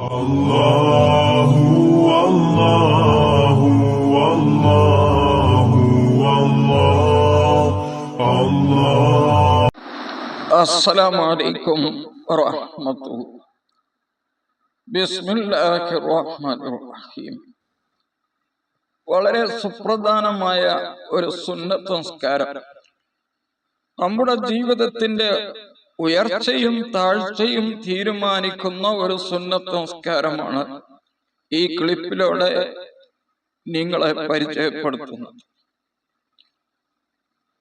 അല്ലാഹു അല്ലാഹു അല്ലാഹു അല്ലാഹു. അസ്സലാമു അലൈക്കും വറഹ്മത്തുള്ളാഹി. ബിസ്മില്ലാഹിർ റഹ്മാനിർ റഹീം. വളരെ സുപ്രധാനമായ ഒരു സുന്നത്ത് നിസ്കാരം നമ്മുടെ ജീവിതത്തിന്റെ ഉയർച്ചയും താഴ്ചയും തീരുമാനിക്കുന്ന ഒരു സുന്നത്ത് നിസ്കാരമാണ് ഈ ക്ലിപ്പിലൂടെ നിങ്ങളെ പരിചയപ്പെടുത്തുന്നത്.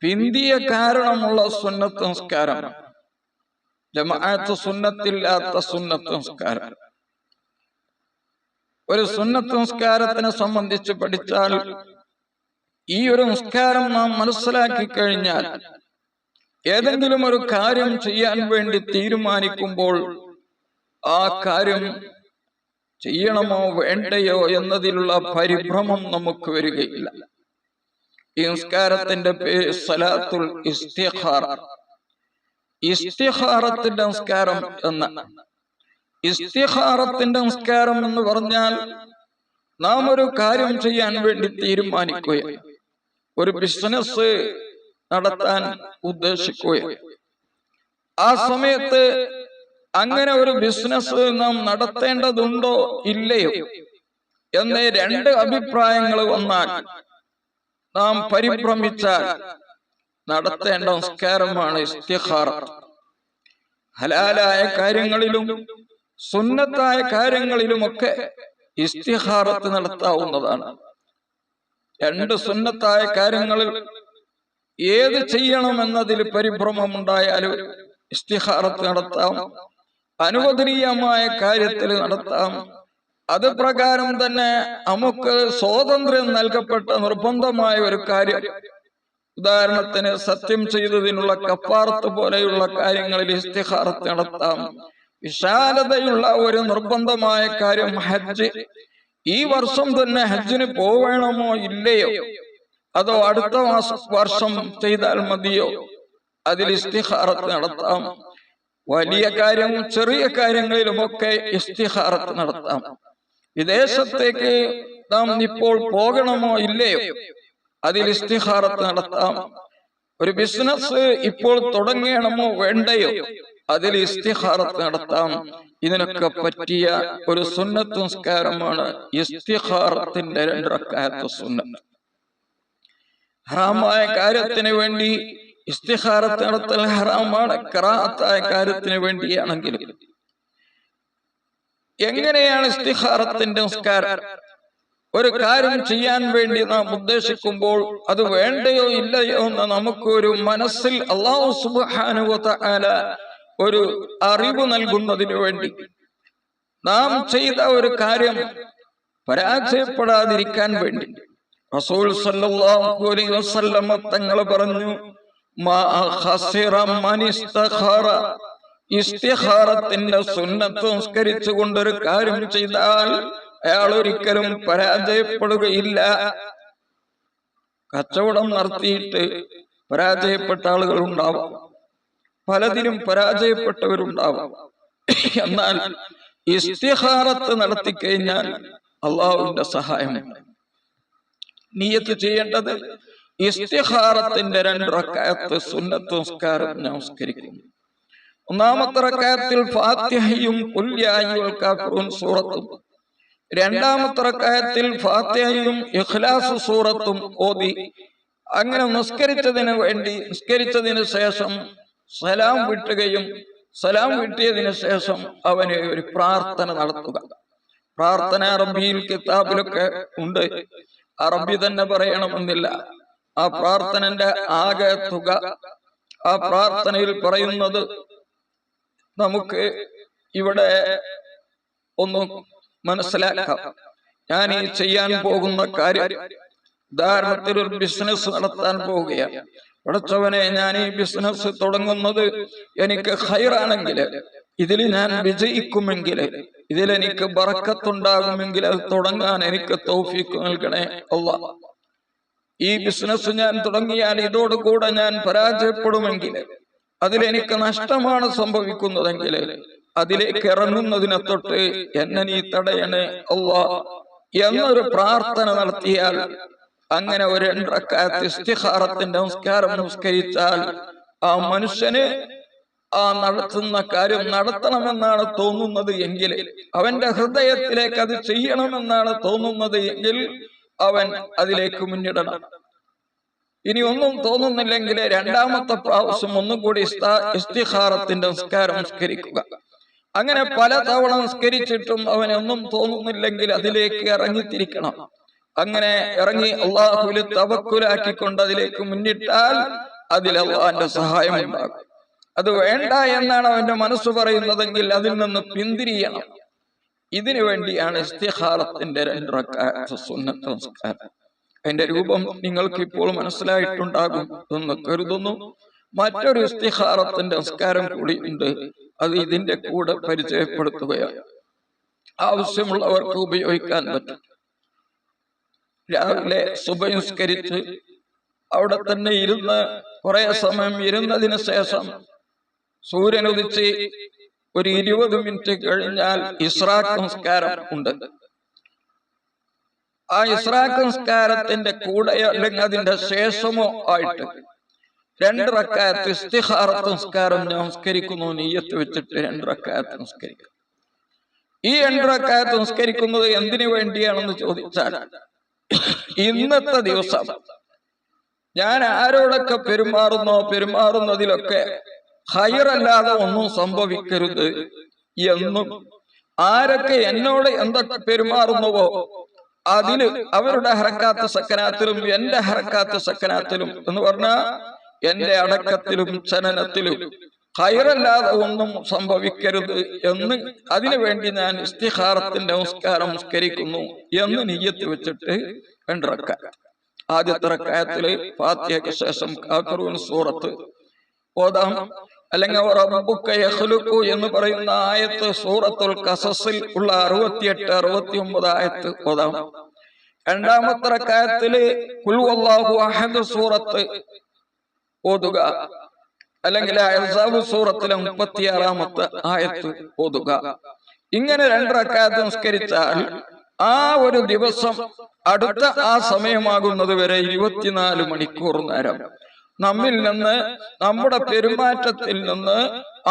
പിന്തിയ കാരണമുള്ള സുന്നത്ത് നിസ്കാരം, ജമാഅത്ത് സുന്നത്തില്ലാത്ത സുന്നത്ത് നിസ്കാരം. ഒരു സുന്നത്ത് നിസ്കാരത്തിനെ സംബന്ധിച്ച് പഠിച്ചാൽ, ഈ ഒരു നിസ്കാരം നാം മനസ്സിലാക്കി കഴിഞ്ഞാൽ, ഏതെങ്കിലും ഒരു കാര്യം ചെയ്യാൻ വേണ്ടി തീരുമാനിക്കുമ്പോൾ ആ കാര്യം ചെയ്യണമോ വേണ്ടയോ എന്നതിലുള്ള പരിഭ്രമം നമുക്ക് വരികയില്ല. ഈ നിസ്കാരത്തിന്റെ പേര് സലാത്തുൽ ഇസ്തിഖാറ. ഇസ്തിഖാറത്തിന്റെ നിസ്കാരം എന്ന ഇസ്തിഖാറത്തിന്റെ നിസ്കാരം എന്ന് പറഞ്ഞാൽ, നാം ഒരു കാര്യം ചെയ്യാൻ വേണ്ടി തീരുമാനിക്കുകയാണ്, ഒരു ബിസിനസ് നടത്താൻ ഉദ്ദേശിക്കുകയാണ്. ആ സമയത്ത് അങ്ങനെ ഒരു ബിസിനസ് നാം നടത്തേണ്ടതുണ്ടോ ഇല്ലയോ എന്ന് രണ്ട് അഭിപ്രായങ്ങൾ വന്നാൽ, നാം പരിഭ്രമിച്ചാൽ നടത്തേണ്ട നിസ്കാരമാണ് ഇസ്തിഖാറ. ഹലാലായ കാര്യങ്ങളിലും സുന്നത്തായ കാര്യങ്ങളിലുമൊക്കെ ഇസ്തിഖാറത്ത് നടത്താവുന്നതാണ്. രണ്ട് സുന്നത്തായ കാര്യങ്ങളിൽ ഏത് ചെയ്യണമെന്നതിൽ പരിഭ്രമമുണ്ടായാലും ഇസ്തിഖാറത്ത് നടത്താം. അനുവദനീയമായ കാര്യത്തിൽ നടത്താം. അത് പ്രകാരം തന്നെ നമുക്ക് സ്വാതന്ത്ര്യം നൽകപ്പെട്ട നിർബന്ധമായ ഒരു കാര്യം, ഉദാഹരണത്തിന് സത്യം ചെയ്തതിനുള്ള കഫാറത്ത് പോലെയുള്ള കാര്യങ്ങളിൽ ഇസ്തിഖാറത്ത് നടത്താം. വിശാലതയുള്ള ഒരു നിർബന്ധമായ കാര്യം ഹജ്ജ്, ഈ വർഷം തന്നെ ഹജ്ജിന് പോവേണമോ ഇല്ലയോ, അതോ അടുത്ത വർഷം ചെയ്താൽ മതിയോ, അതിൽ ഇസ്തിഖാറത്ത് നടത്താം. വലിയ കാര്യവും ചെറിയ കാര്യങ്ങളിലുമൊക്കെ ഇസ്തിഖാറത്ത് നടത്താം. വിദേശത്തേക്ക് നാം ഇപ്പോൾ പോകണമോ ഇല്ലയോ, അതിൽ ഇസ്തിഖാറത്ത് നടത്താം. ഒരു ബിസിനസ് ഇപ്പോൾ തുടങ്ങണമോ വേണ്ടയോ, അതിൽ ഇസ്തിഖാറത്ത് നടത്താം. ഇതിനൊക്കെ പറ്റിയ ഒരു സുന്നത്ത് നിസ്കാരമാണ് ഇസ്തിഖാറത്തിന്റെ 2 റക്അത്ത് സുന്നത്ത്. ഹറാമായ കാര്യത്തിന് വേണ്ടി ഇസ്തിഖാറത്ത് നടത്തൽ ഹറാമാണ്. കറാഹത്തായ കാര്യത്തിന് വേണ്ടിയാണെങ്കിലും. എങ്ങനെയാണ് ഇസ്തിഖാറത്തിന്റെ നിസ്കാരം? ഒരു കാര്യം ചെയ്യാൻ വേണ്ടി നാം ഉദ്ദേശിക്കുമ്പോൾ അത് വേണ്ടയോ ഇല്ലയോ എന്ന് നമുക്ക് ഒരു മനസ്സിൽ അല്ലാഹു സുബ്ഹാനഹു വ തആല ഒരു അറിവ് നൽകുന്നതിന് വേണ്ടി, നാം ചെയ്ത ഒരു കാര്യം പരാജയപ്പെടാതിരിക്കാൻ വേണ്ടി റസൂൽ സല്ലല്ലാഹു അലൈഹി വസല്ലം തങ്ങൾ പറഞ്ഞു, മാ ഖസിറ മൻ ഇസ്തഖാറ. ഇസ്തിഖാറത്തിന്റെ സുന്നത്ത് നിസ്കരിച്ചു കൊണ്ടൊരു കാര്യം ചെയ്താൽ അയാൾ ഒരിക്കലും പരാജയപ്പെടുകയില്ല. കച്ചവടം നടത്തിയിട്ട് പരാജയപ്പെട്ട ആളുകൾ ഉണ്ടാവാം, പലതിലും പരാജയപ്പെട്ടവരുണ്ടാവാം. എന്നാൽ ഇസ്തിഖാറത്ത് നടത്തി കഴിഞ്ഞാൽ അള്ളാഹുവിന്റെ സഹായമുണ്ട്. നിയ്യത്ത് ചെയ്യേണ്ടത് ഇസ്തിഖാറത്തിന്റെ 2 റക്അത്ത് സുന്നത്ത് നിസ്കാരം നമസ്കരിക്കുന്നു. ഒന്നാമത്തെ റക്അത്തിൽ ഫാത്തിഹയും ഖുൽ യാ അയ്യുൽ കാഫിറൂൻ സൂറത്തും, രണ്ടാമത്തെ റക്അത്തിൽ ഫാത്തിഹയും ഇഖ്ലാസ് സൂറത്തും ഓതി അങ്ങനെ നിസ്കരിച്ചതിന് ശേഷം സലാം വിട്ടുകയും, സലാം വിട്ടിയതിനു ശേഷം അവന് ഒരു പ്രാർത്ഥന നടത്തുക. പ്രാർത്ഥന അറബിയിൽ കിതാബിലൊക്കെ ഉണ്ട്, അറബി തന്നെ പറയണമെന്നില്ല. ആ പ്രാർത്ഥനന്റെ ആകെ തുക ആ പ്രാർത്ഥനയിൽ പറയുന്നത് നമുക്ക് ഇവിടെ ഒന്ന് മനസ്സിലാക്കാം. ഞാൻ ഈ ചെയ്യാൻ പോകുന്ന കാര്യം, ഉദാഹരണത്തിൽ ഒരു ബിസിനസ് നടത്താൻ പോവുകയാണ്. പടച്ചവനെ, ഞാൻ ഈ ബിസിനസ് തുടങ്ങുന്നത് എനിക്ക് ഖൈറാണെങ്കിൽ, ഇതിൽ ഞാൻ വിജയിക്കുമെങ്കിൽ, ഇതിലെനിക്ക് ബറക്കത്തുണ്ടാകുമെങ്കിൽ അത് തുടങ്ങാൻ എനിക്ക് തൗഫീഖ് നൽകണേ അല്ലാഹ്. ഈ ബിസിനസ് ഞാൻ തുടങ്ങിയാൽ ഇതോടുകൂടെ ഞാൻ പരാജയപ്പെടുമെങ്കിൽ, അതിലെനിക്ക് നഷ്ടമാണ് സംഭവിക്കുന്നതെങ്കിൽ അതിലേക്ക് ഇറങ്ങുന്നതിനെ തൊട്ട് എന്നെ നീ തടയണേ അല്ലാ എന്നൊരു പ്രാർത്ഥന നടത്തിയാൽ, അങ്ങനെ ഒരു 2 റക്അത്ത് ഇസ്തിഖാറത്തിന്റെ നമസ്കാരം നമസ്കരിച്ചാൽ ആ മനുഷ്യന് ആ നടത്തുന്ന കാര്യം നടത്തണമെന്നാണ് തോന്നുന്നത് എങ്കിൽ, അവന്റെ ഹൃദയത്തിലേക്ക് അത് ചെയ്യണമെന്നാണ് തോന്നുന്നത് എങ്കിൽ അവൻ അതിലേക്ക് മുന്നിടണം. ഇനി ഒന്നും തോന്നുന്നില്ലെങ്കിൽ 2ാമത്തെ പ്രാവശ്യം ഒന്നും കൂടി ഇസ്തിഖാറത്തിന്റെ നമസ്കാരം നമസ്കരിക്കുക. അങ്ങനെ പല തവണ നമസ്കരിച്ചിട്ടും അവനൊന്നും തോന്നുന്നില്ലെങ്കിൽ അതിലേക്ക് ഇറങ്ങിത്തിരിക്കണം. അങ്ങനെ ഇറങ്ങി അള്ളാഹുവിൽ തവക്കുലാക്കിക്കൊണ്ട് അതിലേക്ക് മുന്നിട്ടാൽ അതിൽ അള്ളാഹിന്റെ സഹായം ഉണ്ടാകും. അത് വേണ്ട എന്നാണ് അവന്റെ മനസ്സ് പറയുന്നതെങ്കിൽ അതിൽ നിന്ന് പിന്തിരിയണം. ഇതിനു വേണ്ടിയാണ് ഇസ്തിഖാറത്തിന്റെ 2 റക്അത്ത് സുന്നത്ത് നമസ്കാരം. അതിന്റെ രൂപം നിങ്ങൾക്ക് ഇപ്പോൾ മനസ്സിലായിട്ടുണ്ടാകും എന്ന് കരുതുന്നു. മറ്റൊരു ഇസ്തിഖാറത്തിന്റെ നമസ്കാരം കൂടി ഉണ്ട്, അത് ഇതിന്റെ കൂടെ പരിചയപ്പെടുത്തുകയാണ്. ആവശ്യമുള്ളവർക്ക് ഉപയോഗിക്കാൻ പറ്റും. രാവിലെ സുബഹി നിസ്കരിച്ച് അവിടെ തന്നെ ഇരുന്ന് കുറെ സമയം ഇരുന്നതിന് ശേഷം സൂര്യൻ ഉദിച്ച് ഒരു 20 മിനിറ്റ് കഴിഞ്ഞാൽ ഇസ്രാഖ് നമസ്കാരം ഉണ്ട്. ആ ഇസ്രാഖ് നമസ്കാരത്തിന്റെ കൂടെയോ അല്ലെങ്കിൽ അതിന്റെ ശേഷമോ ആയിട്ട് 2 റക്അത്ത് ഇസ്തിഖാറത്ത് നമസ്കാരം നമസ്കരിക്കുന്നു. നിയ്യത്ത് വെച്ചിട്ട് 2 റക്അത്ത് നമസ്കരിക്കും. ഈ 2 റക്അത്ത് നമസ്കരിക്കുന്നത് എന്തിനു വേണ്ടിയാണെന്ന് ചോദിച്ചാൽ, ഇന്നത്തെ ദിവസം ഞാൻ ആരോടൊക്കെ പെരുമാറുന്നതിലൊക്കെ ഖൈറല്ലാതെ ഒന്നും സംഭവിക്കരുത് എന്നും, ആരൊക്കെ എന്നോട് എന്തൊക്കെ പെരുമാറുന്നുവോ അതില് അവരുടെ ഹറക്കാത്ത് സക്കനാത്തിലും എന്റെ ഹറക്കാത്ത് സക്കനാത്തിലും എന്ന് പറഞ്ഞാൽ എന്റെ അടക്കത്തിലും ചലനത്തിലും ഖൈറല്ലാതെ ഒന്നും സംഭവിക്കരുത് എന്ന്, അതിനു വേണ്ടി ഞാൻ ഇസ്തിഖാറത്തിന്റെ നമസ്കാരം നമസ്കരിക്കുന്നു എന്ന് നിയ്യത്ത് വെച്ചിട്ട് 2 റക്അത്ത്. ആദ്യത്തെ റക്അത്തില് ഫാത്തിഹയ്ക്ക് ശേഷം കാഫിറൂൻ സൂറത്ത് ഓതാം, അല്ലെങ്കിൽ റബ്ബുക യഖ്ലുഖു എന്ന് പറയുന്ന ആയത്ത് സൂറത്തുൽ ഖസസിൽ ഉള്ള 68, 69 ആയത്ത് ഓതാം. 2ാമത്തെ റക്അത്തില് ഖുൽ ഹുവല്ലാഹു അഹദ് സൂറത്ത് ഓതുക, അല്ലെങ്കിൽ അഹ്സാബ് സൂറത്തിലെ 36ാമത്തെ ആയത്ത് ഓതുക. ഇങ്ങനെ 2 റക്അത്ത് നമസ്കരിച്ചാൽ ആ ഒരു ദിവസം അടുത്ത ആ സമയമാകുന്നത് വരെ 24 മണിക്കൂർ നേരം നമ്മിൽ നിന്ന്, നമ്മുടെ പെരുമാറ്റത്തിൽ നിന്ന്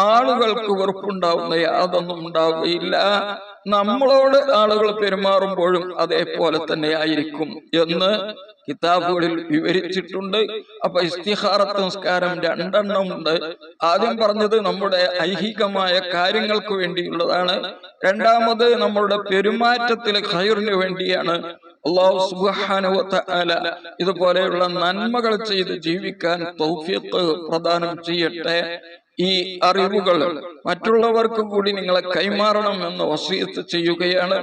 ആളുകൾക്ക് വെറുപ്പുണ്ടാവുന്ന യാതൊന്നും ഉണ്ടാവുകയില്ല. നമ്മളോട് ആളുകൾ പെരുമാറുമ്പോഴും അതേപോലെ തന്നെ ആയിരിക്കും എന്ന് കിതാബുകളിൽ വിവരിച്ചിട്ടുണ്ട്. അപ്പൊ ഇസ്തിഖാറത്ത് നമസ്കാരം 2 എണ്ണം ഉണ്ട്. ആദ്യം പറഞ്ഞത് നമ്മുടെ ഐഹികമായ കാര്യങ്ങൾക്ക് വേണ്ടിയുള്ളതാണ്. 2ാമത് നമ്മളുടെ പെരുമാറ്റത്തിലെ ഖൈറിന് വേണ്ടിയാണ്. അല്ലാഹു സുബ്ഹാനഹു വ തആല ഇതുപോലെയുള്ള നന്മകൾ ചെയ്ത് ജീവിക്കാൻ തൗഫീഖ് പ്രദാനം ചെയ്യട്ടെ. ഈ അറിവുകൾ മറ്റുള്ളവർക്ക് കൂടി നിങ്ങളെ കൈമാറണം എന്ന് വസിയത്ത് ചെയ്യുകയാണ്.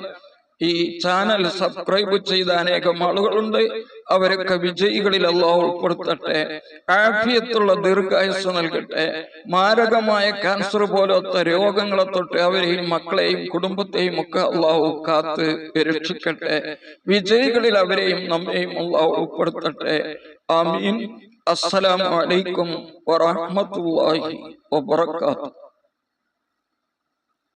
ഈ ചാനൽ സബ്സ്ക്രൈബ് ചെയ്ത അനേകം ആളുകളുണ്ട്. അവരൊക്കെ വിജയികളിൽ അല്ലാഹു ഉൾപ്പെടുത്തട്ടെ. ആഫിയത്തുള്ള ദീർഘായുസ്സ് നൽകട്ടെ. മാരകമായ ക്യാൻസർ പോലത്തെ രോഗങ്ങളെ തൊട്ട് അവരെയും മക്കളെയും കുടുംബത്തെയും ഒക്കെ അല്ലാഹു കാത്ത് രക്ഷിക്കട്ടെ. വിജയികളിൽ അവരെയും നമ്മെയും അല്ലാഹു ഉൾപ്പെടുത്തട്ടെ. ആമീൻ. അസ്സലാമു അലൈക്കും വറഹ്മത്തുള്ളാഹി വബറകാതുഹു.